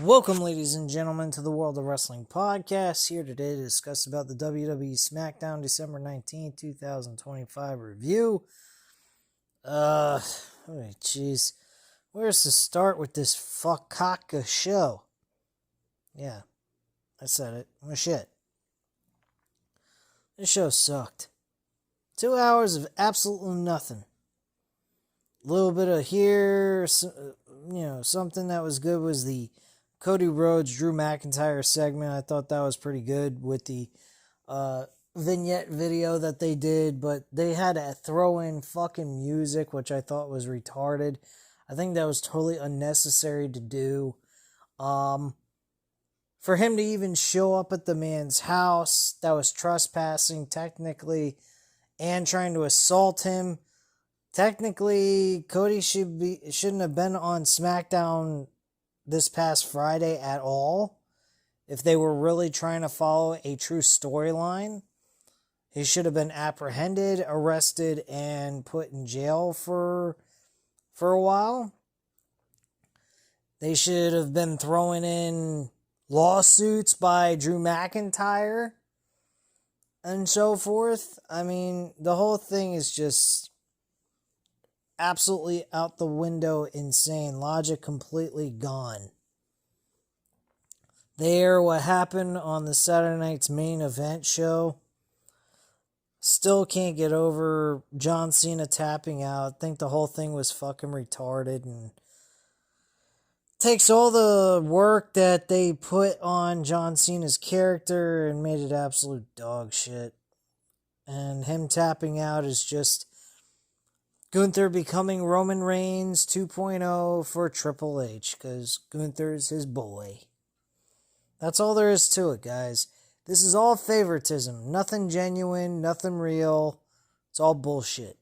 Welcome, ladies and gentlemen, to the World of Wrestling podcast. Here today to discuss about the WWE Smackdown December 19th, 2025 review. Jeez. Where's to start with this fuckaka show? Yeah, I said it. Oh, shit. This show sucked. 2 hours of absolutely nothing. A little bit of here, something that was good was the Cody Rhodes, Drew McIntyre segment. I thought that was pretty good with the vignette video that they did, but they had to throw in fucking music, which I thought was retarded. I think that was totally unnecessary to do. For him to even show up at the man's house, that was trespassing technically, and trying to assault him. Technically, Cody shouldn't have been on SmackDown this past Friday at all. If they were really trying to follow a true storyline, he should have been apprehended, arrested, and put in jail for a while. They should have been throwing in lawsuits by Drew McIntyre and so forth. I mean, the whole thing is just absolutely out the window, insane. Logic completely gone. There, what happened on the Saturday night's main event show. Still can't get over John Cena tapping out. Think the whole thing was fucking retarded, and takes all the work that they put on John Cena's character and made it absolute dog shit. And him tapping out is just Gunther becoming Roman Reigns 2.0 for Triple H, because Gunther's his boy. That's all there is to it, guys. This is all favoritism. Nothing genuine, nothing real. It's all bullshit.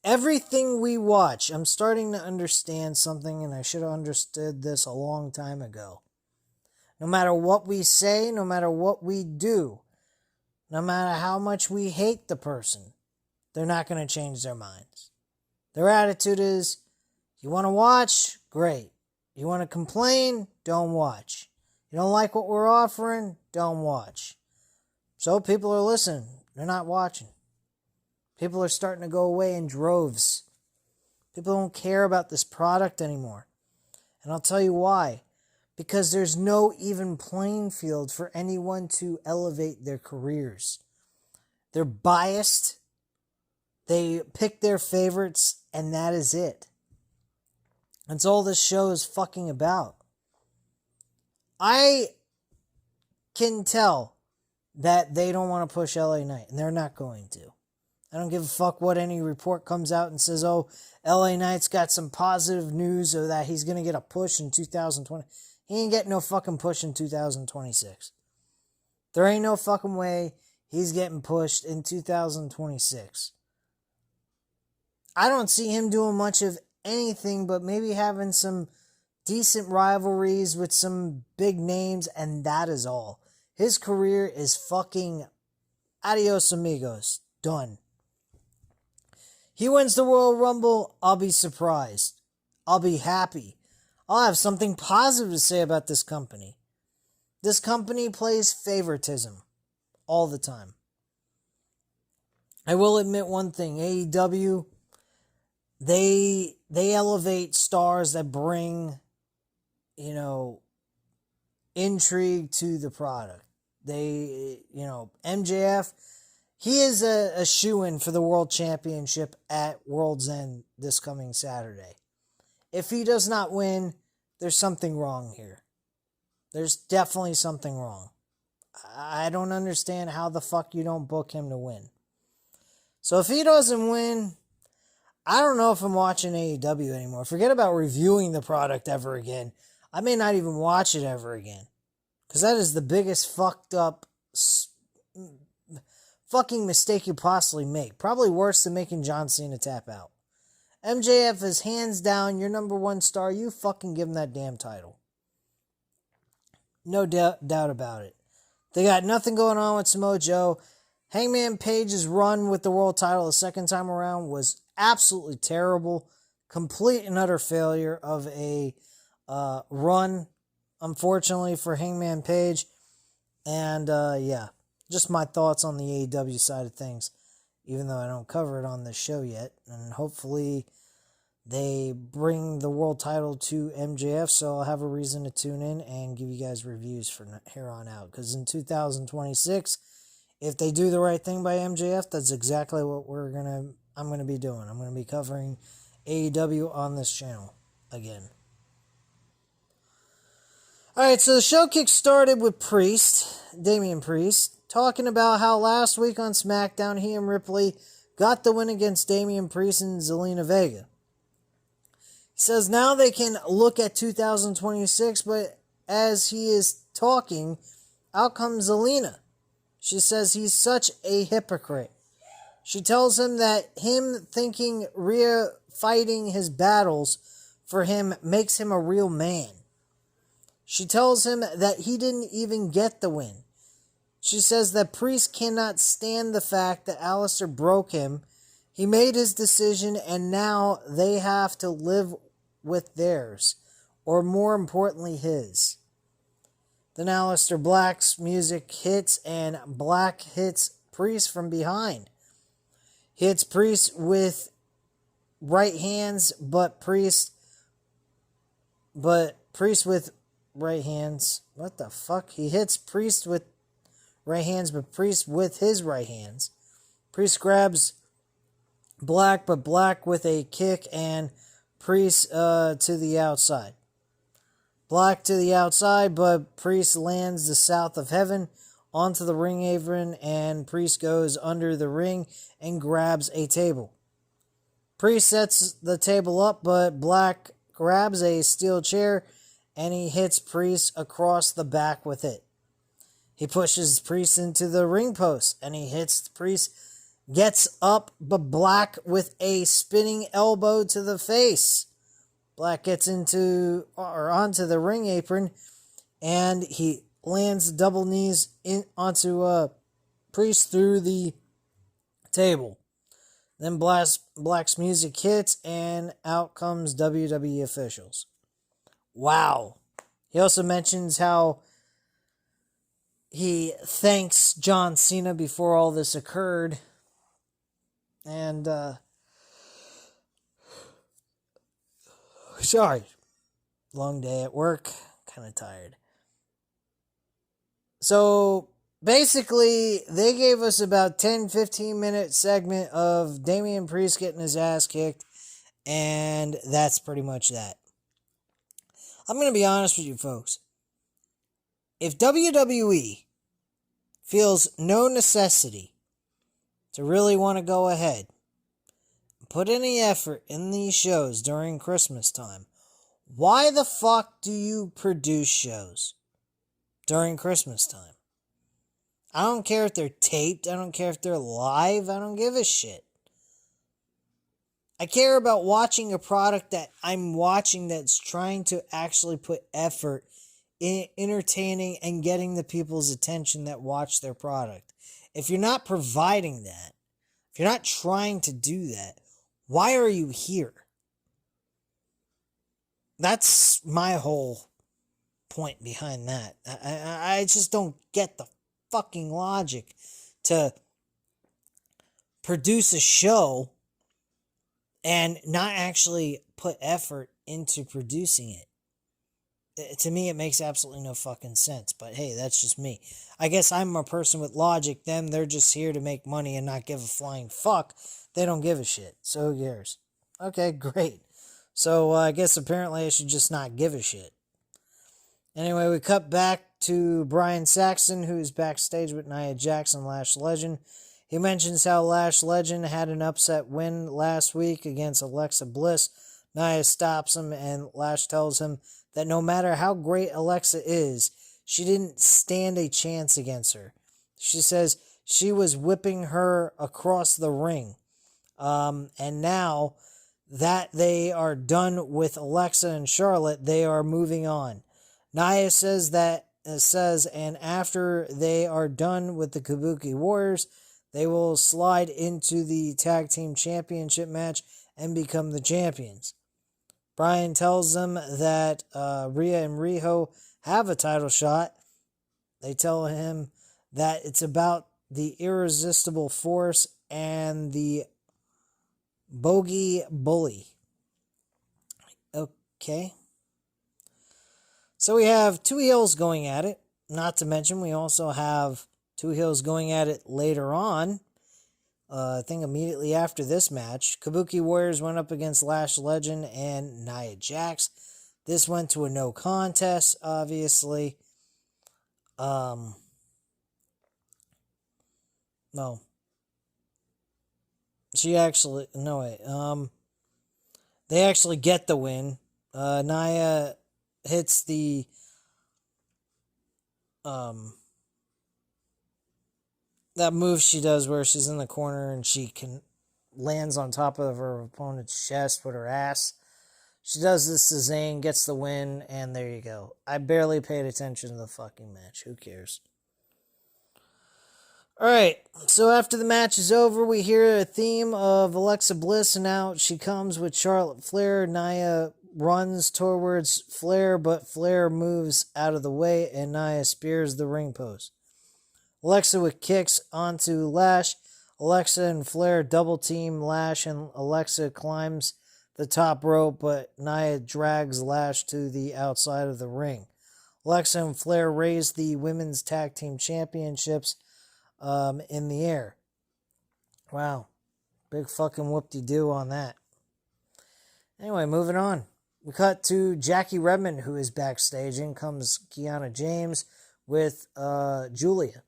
Everything we watch, I'm starting to understand something, and I should have understood this a long time ago. No matter what we say, no matter what we do, no matter how much we hate the person, they're not going to change their minds. Their attitude is, you want to watch? Great. You want to complain? Don't watch. You don't like what we're offering? Don't watch. So people are listening. They're not watching. People are starting to go away in droves. People don't care about this product anymore. And I'll tell you why. Because there's no even playing field for anyone to elevate their careers. They're biased. They pick their favorites, and that is it. That's all this show is fucking about. I can tell that they don't want to push LA Knight, and they're not going to. I don't give a fuck what any report comes out and says, oh, LA Knight's got some positive news or that he's going to get a push in 2020. He ain't getting no fucking push in 2026. There ain't no fucking way he's getting pushed in 2026. I don't see him doing much of anything but maybe having some decent rivalries with some big names, and that is all. His career is fucking adios amigos. Done. He wins the Royal Rumble, I'll be surprised. I'll be happy. I'll have something positive to say about this company. This company plays favoritism all the time. I will admit one thing, AEW, they elevate stars that bring, intrigue to the product. MJF, he is a shoo-in for the World Championship at World's End this coming Saturday. If he does not win, there's something wrong here. There's definitely something wrong. I don't understand how the fuck you don't book him to win. So if he doesn't win, I don't know if I'm watching AEW anymore. Forget about reviewing the product ever again. I may not even watch it ever again. Because that is the biggest fucked up fucking mistake you possibly make. Probably worse than making John Cena tap out. MJF is hands down your number one star. You fucking give him that damn title. No doubt about it. They got nothing going on with Samoa Joe. Hangman Page's run with the world title the second time around was absolutely terrible. Complete and utter failure of a run, unfortunately, for Hangman Page. And yeah, just my thoughts on the AEW side of things, even though I don't cover it on the show yet. And hopefully they bring the world title to MJF, so I'll have a reason to tune in and give you guys reviews from here on out. Because in 2026, if they do the right thing by MJF, that's exactly what I'm gonna be doing. I'm gonna be covering AEW on this channel again. Alright, so the show kick-started with Damian Priest, talking about how last week on Smackdown, he and Ripley got the win against Damian Priest and Zelina Vega. He says now they can look at 2026, but as he is talking, out comes Zelina. She says he's such a hypocrite. She tells him that him thinking Rhea fighting his battles for him makes him a real man. She tells him that he didn't even get the win. She says that Priest cannot stand the fact that Alistair broke him. He made his decision and now they have to live with theirs, or more importantly, his. Then Aleister Black's music hits and Black hits Priest from behind. He hits Priest with right hands, but Priest with right hands. What the fuck? He hits Priest with right hands, but Priest with his right hands. Priest grabs Black, but Black with a kick and Priest to the outside. Black to the outside, but Priest lands the South of Heaven onto the ring apron, and Priest goes under the ring and grabs a table. Priest sets the table up, but Black grabs a steel chair and he hits Priest across the back with it. He pushes Priest into the ring post and he hits Priest, gets up, but Black with a spinning elbow to the face. Black gets onto the ring apron and he lands double knees onto Priest through the table. Then Black's music hits and out comes WWE officials. Wow. He also mentions how he thanks John Cena before all this occurred. And, sorry. Long day at work. Kind of tired. So, basically, they gave us about 10-15 minute segment of Damian Priest getting his ass kicked. And that's pretty much that. I'm going to be honest with you folks. If WWE feels no necessity to really want to go ahead and put any effort in these shows during Christmas time, why the fuck do you produce shows during Christmas time? I don't care if they're taped. I don't care if they're live. I don't give a shit. I care about watching a product that I'm watching that's trying to actually put effort in entertaining and getting the people's attention that watch their product. If you're not providing that, if you're not trying to do that, why are you here? That's my whole point behind that. I just don't get the fucking logic to produce a show and not actually put effort into producing it. To me, it makes absolutely no fucking sense. But hey, that's just me. I guess I'm a person with logic. Them, they're just here to make money and not give a flying fuck. They don't give a shit. So who cares? Okay, great. So I guess apparently I should just not give a shit. Anyway, we cut back to Brian Saxton, who's backstage with Nia Jax and Lash Legend. He mentions how Lash Legend had an upset win last week against Alexa Bliss. Nia stops him and Lash tells him that no matter how great Alexa is, she didn't stand a chance against her. She says she was whipping her across the ring. And now that they are done with Alexa and Charlotte, they are moving on. Nia says, and after they are done with the Kabuki Warriors, they will slide into the Tag Team Championship match and become the champions. Bryan tells them that Rhea and Riho have a title shot. They tell him that it's about the irresistible force and the bogey bully. Okay. So we have two heels going at it. Not to mention, we also have two heels going at it later on. I think immediately after this match, Kabuki Warriors went up against Lash Legend and Nia Jax. This went to a no contest, obviously. No. They actually get the win. Nia hits the that move she does where she's in the corner and she lands on top of her opponent's chest with her ass. She does this to Zayn, gets the win, and there you go. I barely paid attention to the fucking match. Who cares? Alright, so after the match is over, we hear a theme of Alexa Bliss, and out she comes with Charlotte Flair. Nia runs towards Flair, but Flair moves out of the way, and Nia spears the ring post. Alexa with kicks onto Lash. Alexa and Flair double team Lash, and Alexa climbs the top rope, but Nia drags Lash to the outside of the ring. Alexa and Flair raise the women's tag team championships in the air. Wow. Big fucking whoop-de-doo on that. Anyway, moving on. We cut to Jackie Redmond, who is backstage. In comes Kiana James with Julia.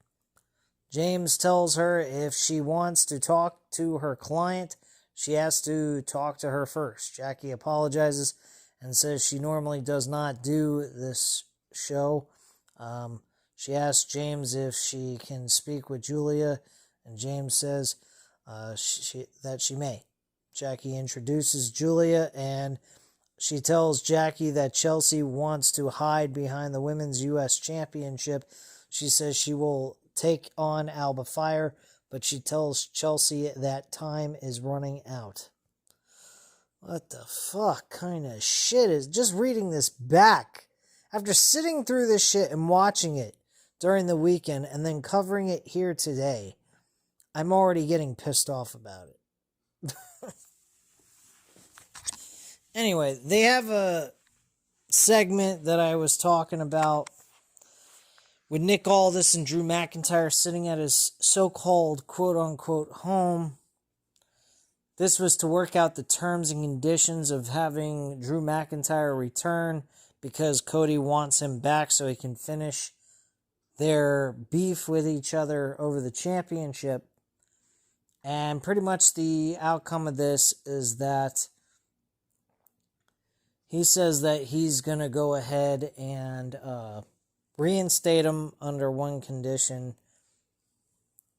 James tells her if she wants to talk to her client, she has to talk to her first. Jackie apologizes and says she normally does not do this show. She asks James if she can speak with Julia, and James says that she may. Jackie introduces Julia, and she tells Jackie that Chelsea wants to hide behind the Women's U.S. Championship. She says she will take on Alba Fire, but she tells Chelsea that time is running out. What the fuck kind of shit is... Just reading this back, after sitting through this shit and watching it during the weekend and then covering it here today, I'm already getting pissed off about it. Anyway, they have a segment that I was talking about with Nick Aldis and Drew McIntyre sitting at his so-called quote-unquote home. This was to work out the terms and conditions of having Drew McIntyre return because Cody wants him back so he can finish their beef with each other over the championship. And pretty much the outcome of this is that he says that he's going to go ahead and reinstate him under one condition,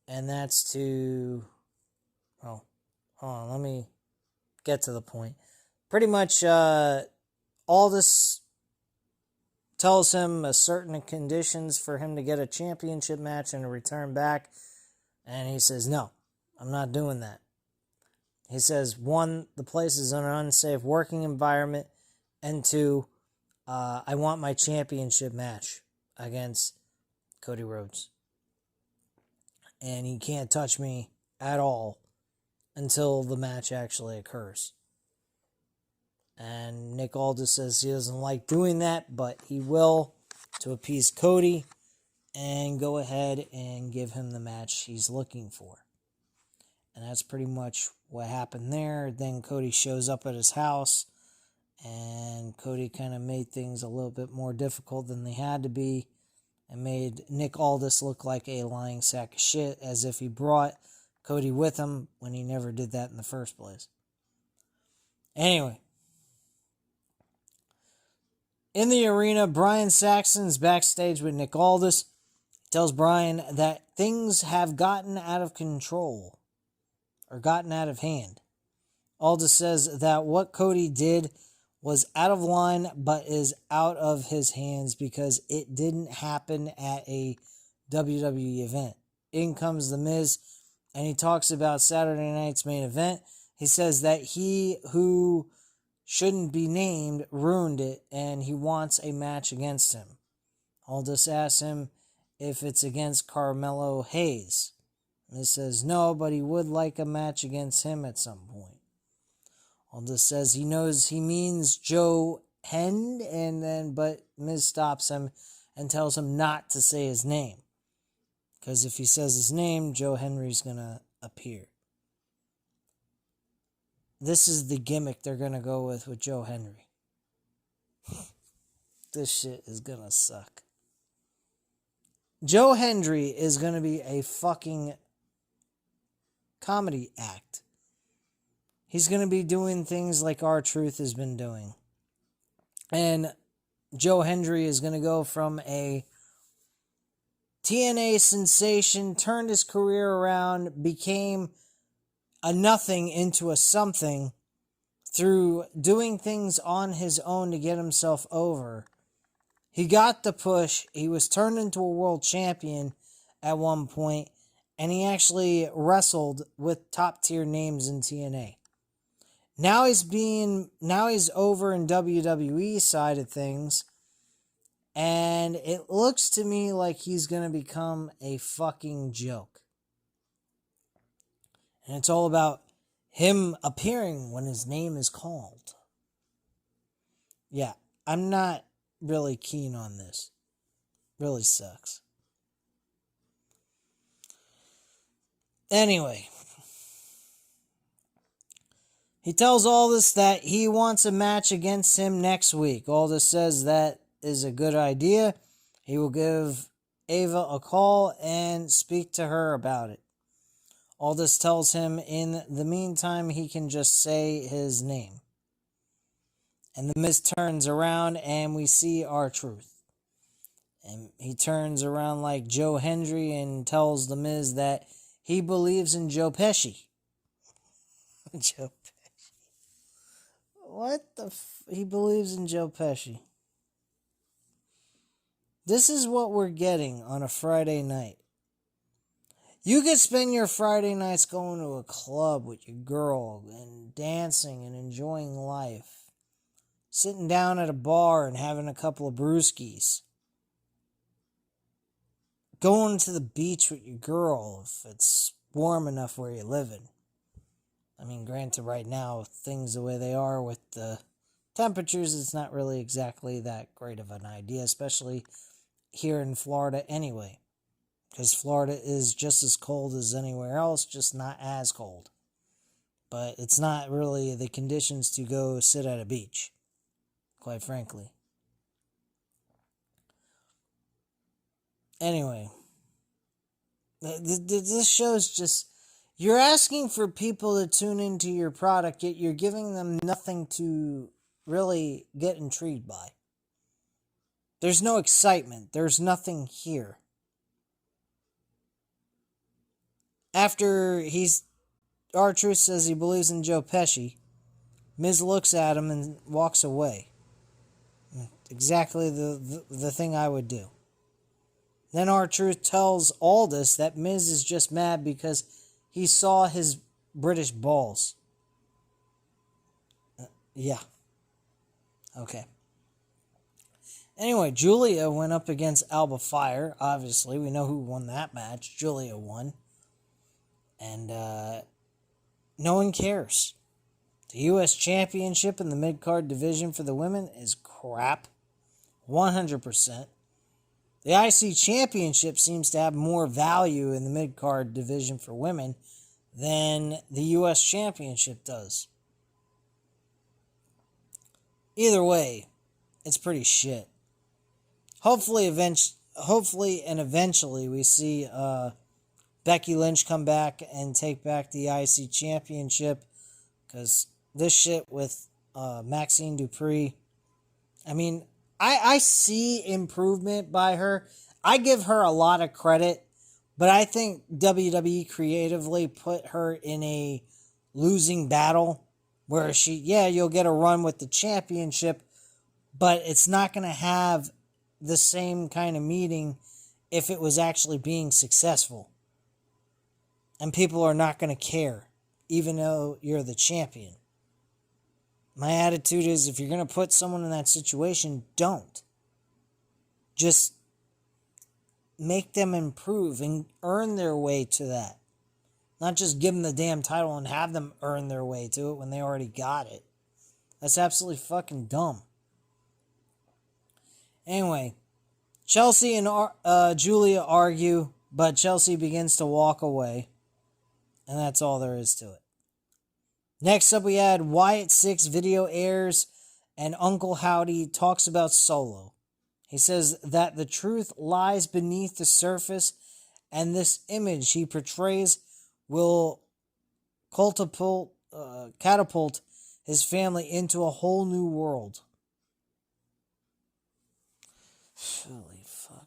and that's to... Oh, hold on, let me get to the point. Pretty much, Aldis tells him certain conditions for him to get a championship match and to return back, and he says, no, I'm not doing that. He says, one, the place is an unsafe working environment, and two, I want my championship match against Cody Rhodes. And he can't touch me at all until the match actually occurs. And Nick Aldis says he doesn't like doing that, but he will to appease Cody and go ahead and give him the match he's looking for. And that's pretty much what happened there. Then Cody shows up at his house, and Cody kind of made things a little bit more difficult than they had to be, and made Nick Aldis look like a lying sack of shit, as if he brought Cody with him when he never did that in the first place. Anyway, in the arena, Brian Saxon's backstage with Nick Aldis. He tells Brian that things have gotten out of control, or gotten out of hand. Aldis says that what Cody did was out of line, but is out of his hands because it didn't happen at a WWE event. In comes The Miz, and he talks about Saturday night's main event. He says that he who shouldn't be named ruined it, and he wants a match against him. Aldis asks him if it's against Carmelo Hayes. Miz says no, but he would like a match against him at some point. Aldis says he knows he means Joe Hen, but Miz stops him and tells him not to say his name. Because if he says his name, Joe Henry's going to appear. This is the gimmick they're going to go with Joe Henry. This shit is going to suck. Joe Hendry is going to be a fucking comedy act. He's going to be doing things like R-Truth has been doing. And Joe Hendry is going to go from a TNA sensation, turned his career around, became a nothing into a something through doing things on his own to get himself over. He got the push. He was turned into a world champion at one point, and he actually wrestled with top tier names in TNA. Now he's over in WWE side of things, and it looks to me like he's going to become a fucking joke. And it's all about him appearing when his name is called. Yeah, I'm not really keen on this. Really sucks. Anyway, he tells Aldis that he wants a match against him next week. Aldis says that is a good idea. He will give Ava a call and speak to her about it. Aldis tells him in the meantime he can just say his name. And the Miz turns around and we see R-Truth. And he turns around like Joe Hendry and tells the Miz that he believes in Joe Pesci. Joe Pesci. What the he believes in Joe Pesci. This is what we're getting on a Friday night. You could spend your Friday nights going to a club with your girl and dancing and enjoying life. Sitting down at a bar and having a couple of brewskis. Going to the beach with your girl if it's warm enough where you're living. I mean, granted, right now, things the way they are with the temperatures, it's not really exactly that great of an idea, especially here in Florida anyway. Because Florida is just as cold as anywhere else, just not as cold. But it's not really the conditions to go sit at a beach, quite frankly. Anyway, this show's just, you're asking for people to tune into your product, yet you're giving them nothing to really get intrigued by. There's no excitement. There's nothing here. After R-Truth says he believes in Joe Pesci, Miz looks at him and walks away. Exactly the thing I would do. Then R-Truth tells Aldis that Miz is just mad because he saw his British balls. Yeah. Okay. Anyway, Julia went up against Alba Fire. Obviously, we know who won that match. Julia won. And no one cares. The U.S. Championship in the mid-card division for the women is crap. 100%. The IC Championship seems to have more value in the mid-card division for women than the U.S. Championship does. Either way, it's pretty shit. Hopefully and eventually we see Becky Lynch come back and take back the IC Championship, because this shit with Maxine Dupree, I mean, I see improvement by her. I give her a lot of credit, but I think WWE creatively put her in a losing battle where you'll get a run with the championship, but it's not going to have the same kind of meaning if it was actually being successful. And people are not going to care, even though you're the champion. My attitude is, if you're going to put someone in that situation, don't. Just make them improve and earn their way to that. Not just give them the damn title and have them earn their way to it when they already got it. That's absolutely fucking dumb. Anyway, Chelsea and Julia argue, but Chelsea begins to walk away. And that's all there is to it. Next up, we had Wyatt Six video airs, and Uncle Howdy talks about Solo. He says that the truth lies beneath the surface, and this image he portrays will catapult his family into a whole new world. Holy fuck.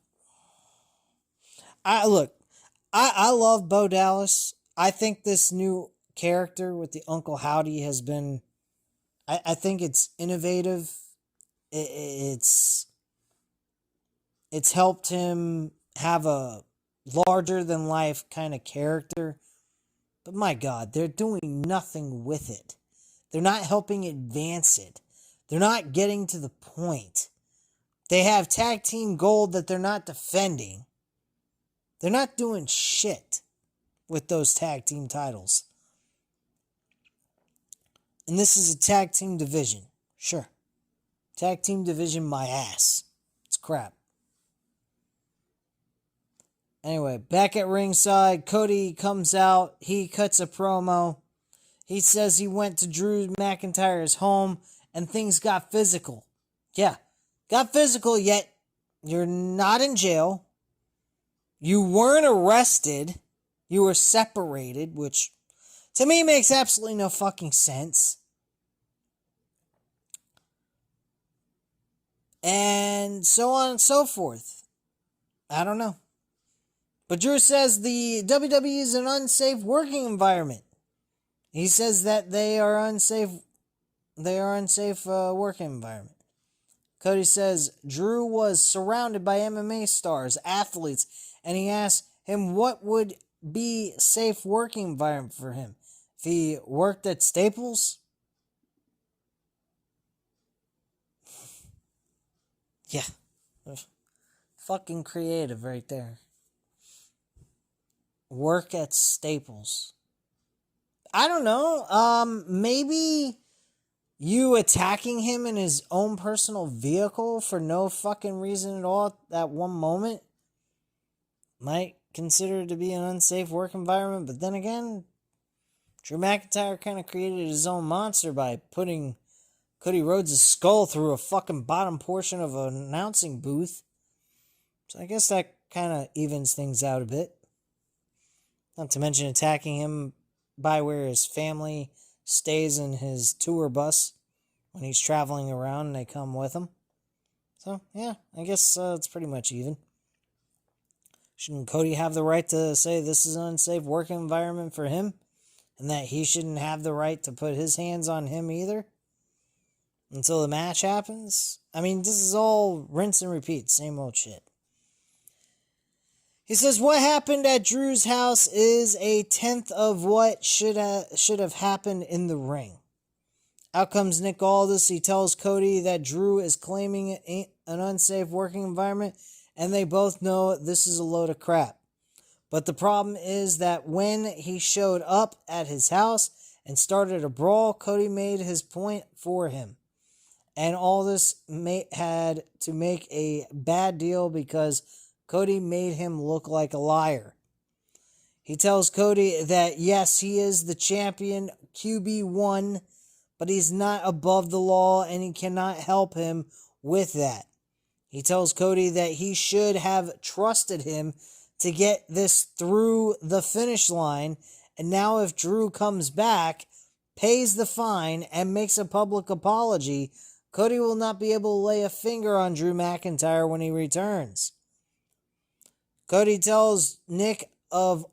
I love Bo Dallas. I think this new character with the Uncle Howdy has been, I think it's innovative. It's helped him have a larger than life kind of character. But my God, they're doing nothing with it. They're not helping advance it. They're not getting to the point. They have tag team gold that they're not defending. They're not doing shit with those tag team titles. And this is a tag team division. Sure. Tag team division, my ass. It's crap. Anyway, back at ringside, Cody comes out. He cuts a promo. He says he went to Drew McIntyre's home and things got physical. Yeah, got physical, yet you're not in jail. You weren't arrested. You were separated, which to me makes absolutely no fucking sense. And so on and so forth. I don't know. But Drew says the WWE is an unsafe working environment. He says that they are unsafe. They are unsafe working environment. Cody says Drew was surrounded by MMA stars, athletes, and he asked him what would be safe working environment for him. If he worked at Staples? Yeah. Fucking creative right there. Work at Staples. I don't know. Maybe you attacking him in his own personal vehicle for no fucking reason at all at one moment might consider it to be an unsafe work environment. But then again, Drew McIntyre kind of created his own monster by putting Cody Rhodes' skull through a fucking bottom portion of an announcing booth. So I guess that kind of evens things out a bit. Not to mention attacking him by where his family stays in his tour bus when he's traveling around and they come with him. So, yeah, I guess it's pretty much even. Shouldn't Cody have the right to say this is an unsafe working environment for him? And that he shouldn't have the right to put his hands on him either? Until the match happens? I mean, this is all rinse and repeat, same old shit. He says what happened at Drew's house is a tenth of what should have happened in the ring. Out comes Nick Aldis. He tells Cody that Drew is claiming an unsafe working environment, and they both know this is a load of crap. But the problem is that when he showed up at his house and started a brawl, Cody made his point for him. And Aldis had to make a bad deal because Cody made him look like a liar. He tells Cody that yes, he is the champion QB1, but he's not above the law and he cannot help him with that. He tells Cody that he should have trusted him to get this through the finish line, and now if Drew comes back, pays the fine, and makes a public apology, Cody will not be able to lay a finger on Drew McIntyre when he returns. Cody tells Nick of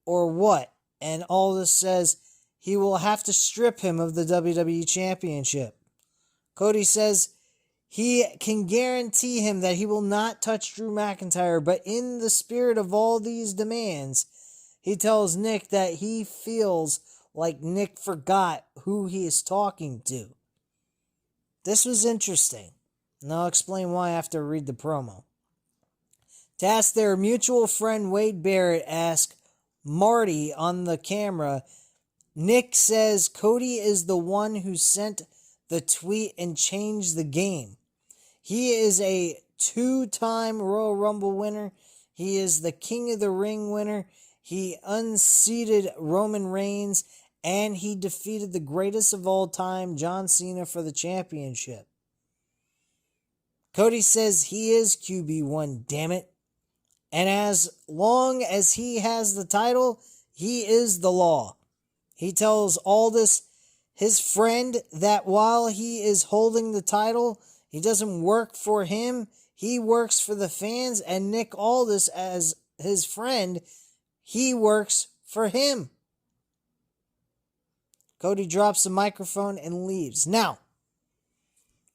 or what, and Aldis says he will have to strip him of the WWE Championship. Cody says he can guarantee him that he will not touch Drew McIntyre, but in the spirit of all these demands, he tells Nick that he feels like Nick forgot who he is talking to. This was interesting, and I'll explain why after I read the promo. To ask their mutual friend Wade Barrett, ask Marty on the camera, Nick says Cody is the one who sent the tweet and changed the game. He is a 2-time Royal Rumble winner. He is the King of the Ring winner. He unseated Roman Reigns, and he defeated the greatest of all time, John Cena, for the championship. Cody says he is QB1, damn it. And as long as he has the title, he is the law. He tells Aldis, his friend, that while he is holding the title, he doesn't work for him. He works for the fans, and Nick Aldis, as his friend, he works for him. Cody drops the microphone and leaves. Now,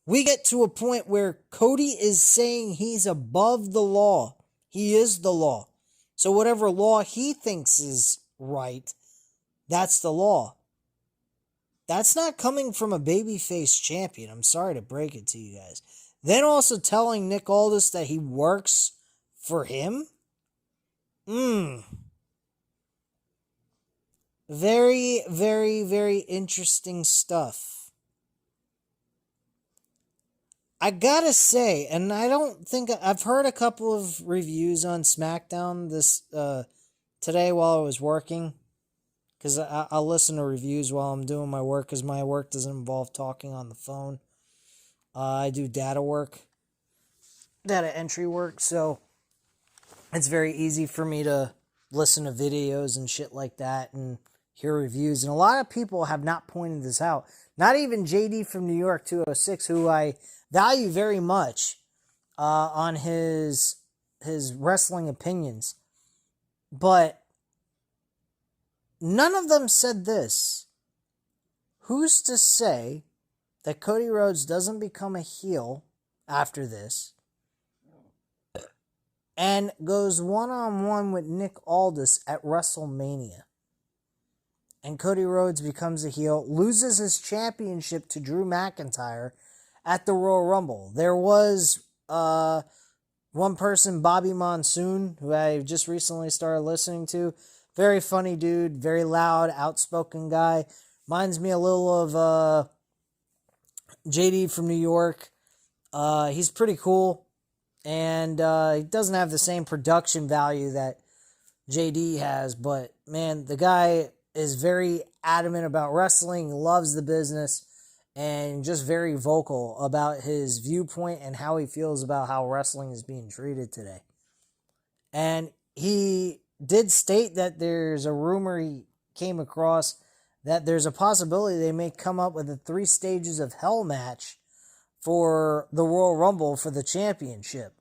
we get to a point where Cody is saying he's above the law. He is the law. So whatever law he thinks is right, that's the law. That's not coming from a babyface champion. I'm sorry to break it to you guys. Then also telling Nick Aldis that he works for him? Very, very, very interesting stuff. I gotta say, and I don't think I've heard a couple of reviews on Smackdown this today while I was working, because I'll listen to reviews while I'm doing my work, because my work doesn't involve talking on the phone. I do data entry work, so it's very easy for me to listen to videos and shit like that and hear reviews. And a lot of people have not pointed this out. Not even JD from New York 206, who I value very much on his wrestling opinions. But none of them said this. Who's to say that Cody Rhodes doesn't become a heel after this and goes one-on-one with Nick Aldis at WrestleMania? And Cody Rhodes becomes a heel, loses his championship to Drew McIntyre at the Royal Rumble. There was one person, Bobby Monsoon, who I just recently started listening to. Very funny dude, very loud, outspoken guy. Reminds me a little of JD from New York. He's pretty cool. And he doesn't have the same production value that JD has. But, man, the guy is very adamant about wrestling, loves the business, and just very vocal about his viewpoint and how he feels about how wrestling is being treated today. And he did state that there's a rumor he came across that there's a possibility they may come up with a 3 stages of hell match for the Royal Rumble for the championship.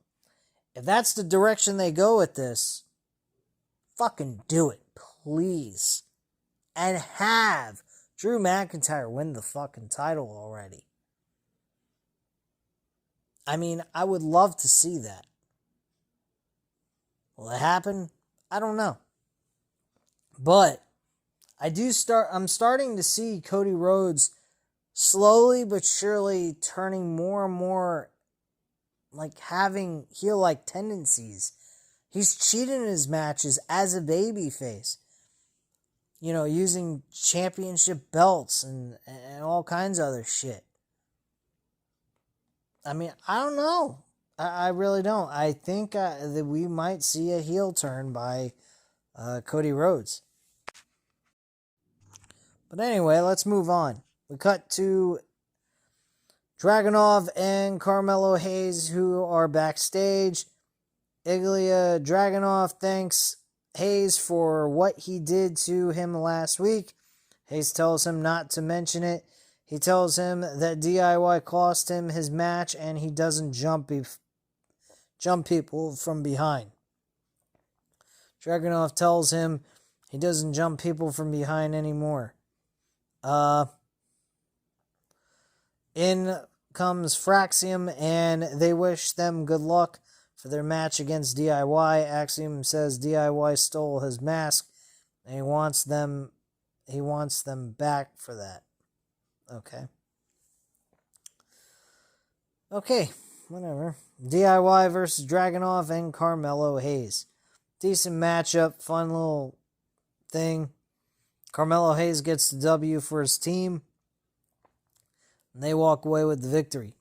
If that's the direction they go with this, fucking do it, please. And have Drew McIntyre win the fucking title already. I mean, I would love to see that. Will it happen? I don't know. But I'm starting to see Cody Rhodes slowly but surely turning more and more like having heel-like tendencies. He's cheated in his matches as a babyface. You know, using championship belts and all kinds of other shit. I mean, I don't know. I really don't. I think that we might see a heel turn by Cody Rhodes. But anyway, let's move on. We cut to Dragunov and Carmelo Hayes, who are backstage. Ilya Dragunov thanks Hayes for what he did to him last week. Hayes tells him not to mention it. He tells him that DIY cost him his match and he doesn't jump people from behind. Dragunov tells him he doesn't jump people from behind anymore. In comes Fraxium and they wish them good luck for their match against DIY. Axiom says DIY stole his mask and he wants them back for that. Okay. Okay, whatever. DIY versus Dragunov and Carmelo Hayes. Decent matchup, fun little thing. Carmelo Hayes gets the W for his team, and they walk away with the victory.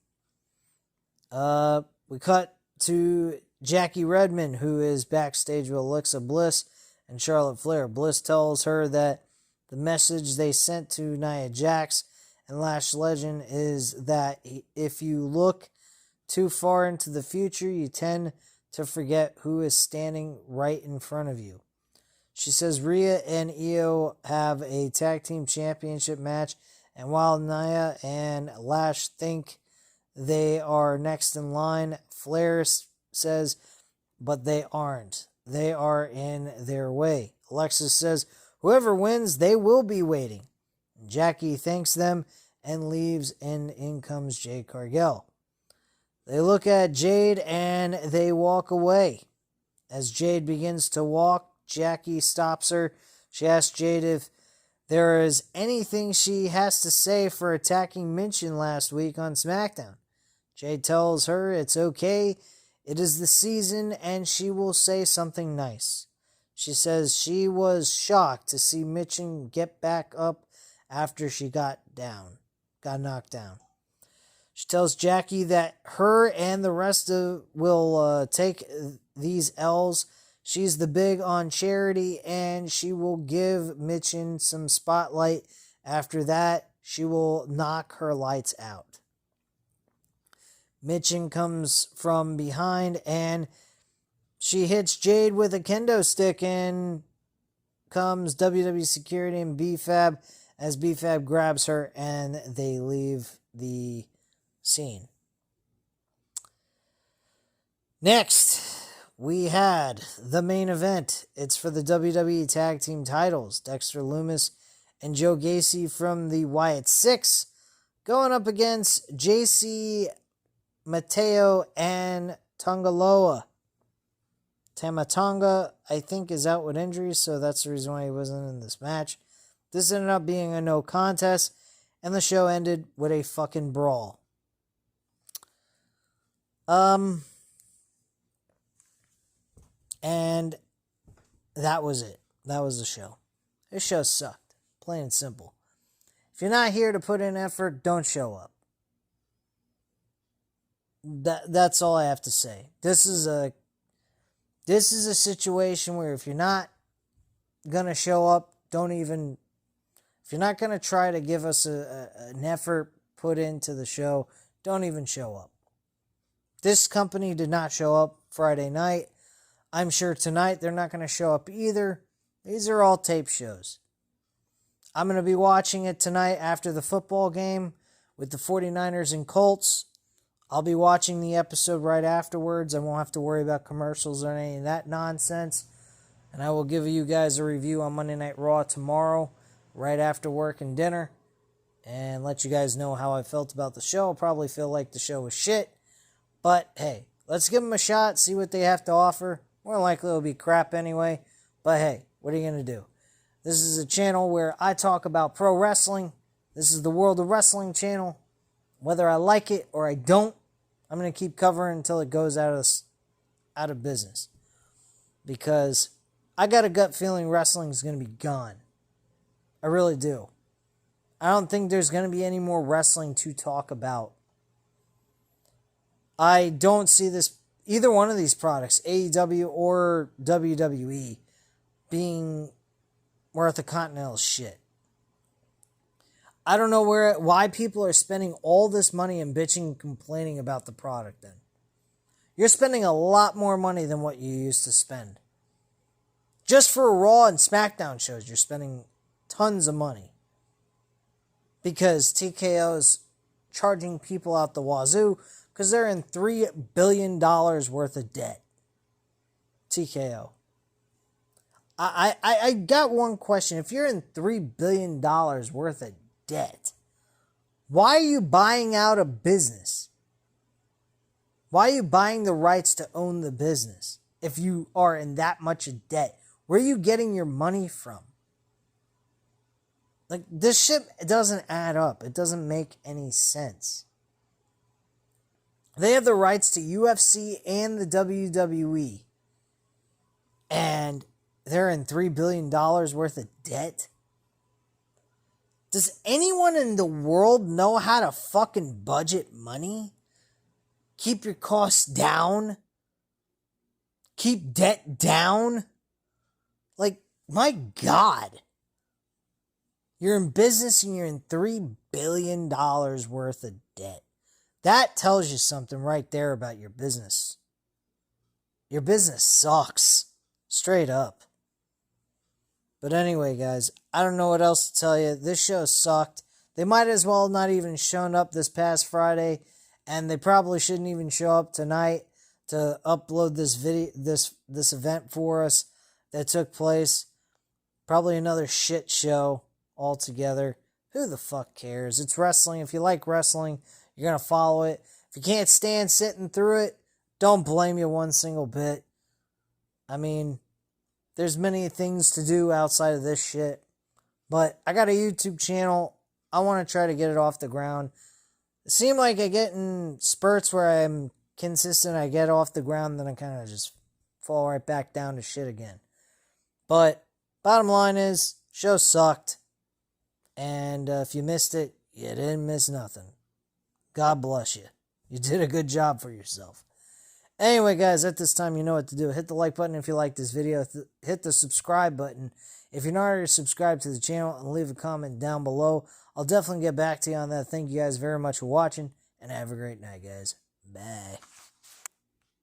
We cut to Jackie Redmond, who is backstage with Alexa Bliss and Charlotte Flair. Bliss tells her that the message they sent to Nia Jax and Lash Legend is that if you look too far into the future, you tend to forget who is standing right in front of you. She says Rhea and Io have a tag team championship match, and while Nia and Lash think they are next in line, Flair says, but they aren't. They are in their way. Alexis says, whoever wins, they will be waiting. Jackie thanks them and leaves, and in comes Jade Cargill. They look at Jade and they walk away. As Jade begins to walk, Jackie stops her. She asks Jade if there is anything she has to say for attacking Minchin last week on Smackdown. Jade tells her it's okay, it is the season, and she will say something nice. She says she was shocked to see Minchin get back up after she got knocked down. She tells Jackie that her and the rest will take these L's. She's the big on charity, and she will give Minchin some spotlight. After that, she will knock her lights out. Minchin comes from behind, and she hits Jade with a kendo stick, and comes WWE Security and B-Fab as B-Fab grabs her, and they leave the scene. Next, we had the main event. It's for the WWE Tag Team titles. Dexter Lumis and Joe Gacy from the Wyatt Six going up against JC Mateo and Tongaloa. Tamatonga, I think, is out with injuries, so that's the reason why he wasn't in this match. This ended up being a no contest, and the show ended with a fucking brawl. And that was it. That was the show. This show sucked. Plain and simple. If you're not here to put in effort, don't show up. That's all I have to say. This is a situation where if you're not gonna show up, if you're not gonna try to give us an effort put into the show, don't even show up. This company did not show up Friday night. I'm sure tonight they're not going to show up either. These are all tape shows. I'm going to be watching it tonight after the football game with the 49ers and Colts. I'll be watching the episode right afterwards. I won't have to worry about commercials or any of that nonsense. And I will give you guys a review on Monday Night Raw tomorrow, right after work and dinner, and let you guys know how I felt about the show. I'll probably feel like the show was shit. But hey, let's give them a shot, see what they have to offer. More likely it'll be crap anyway. But hey, what are you going to do? This is a channel where I talk about pro wrestling. This is the World of Wrestling channel. Whether I like it or I don't, I'm going to keep covering until it goes out of business. Because I got a gut feeling wrestling is going to be gone. I really do. I don't think there's going to be any more wrestling to talk about. I don't see either one of these products, AEW or WWE, being worth a continental shit. I don't know why people are spending all this money and bitching and complaining about the product then. You're spending a lot more money than what you used to spend. Just for Raw and Smackdown shows, you're spending tons of money. Because TKO is charging people out the wazoo because they're in $3 billion worth of debt. TKO. I got one question. If you're in $3 billion worth of debt, why are you buying out a business? Why are you buying the rights to own the business if you are in that much of debt? Where are you getting your money from? Like, this shit doesn't add up. It doesn't make any sense. They have the rights to UFC and the WWE. And they're in $3 billion worth of debt. Does anyone in the world know how to fucking budget money? Keep your costs down? Keep debt down? Like, my God. You're in business and you're in $3 billion worth of debt. That tells you something right there about your business. Your business sucks. Straight up. But anyway, guys, I don't know what else to tell you. This show sucked. They might as well not even shown up this past Friday, and they probably shouldn't even show up tonight to upload this video, this event for us that took place. Probably another shit show altogether. Who the fuck cares? It's wrestling. If you like wrestling, you're gonna follow it. If you can't stand sitting through it, don't blame you one single bit. I mean, there's many things to do outside of this shit. But I got a YouTube channel. I want to try to get it off the ground. It seemed like I get in spurts where I'm consistent. I get off the ground, then I kind of just fall right back down to shit again. But bottom line is, show sucked. And if you missed it, you didn't miss nothing. God bless you. You did a good job for yourself. Anyway, guys, at this time, you know what to do. Hit the like button if you like this video. Hit the subscribe button if you're not already subscribed to the channel, and leave a comment down below. I'll definitely get back to you on that. Thank you guys very much for watching, and have a great night, guys. Bye.